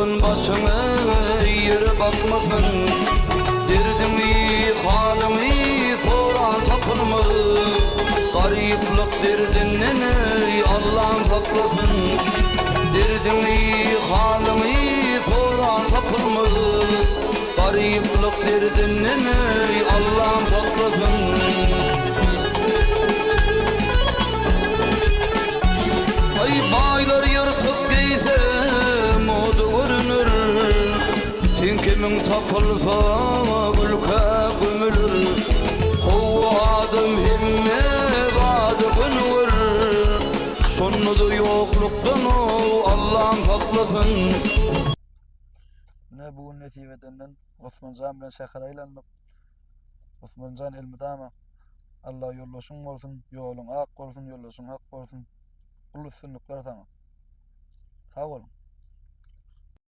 Koydun başını yere bakmasın, derdini halini soran tapılma. Gariplik derdinden Allah'ım saklasın, derdini halini soran tapılma. Gariplik derdinden Allah'ım saklasın. Ay baylar yırtıp giyse modu görünür, sen kimin tapılsa gülke gömülür. Hova adım himme vadı günür, sonunu yokluktan Allah'ım saklasın. Ne bugün netivetinden Osmancan bilen şehir aylandık. Osmancan elmidama Allah yollaşın olsun, yolun ak olsun, yollaşın hak olsun. Kulu sünnükler sana. Sağ olun.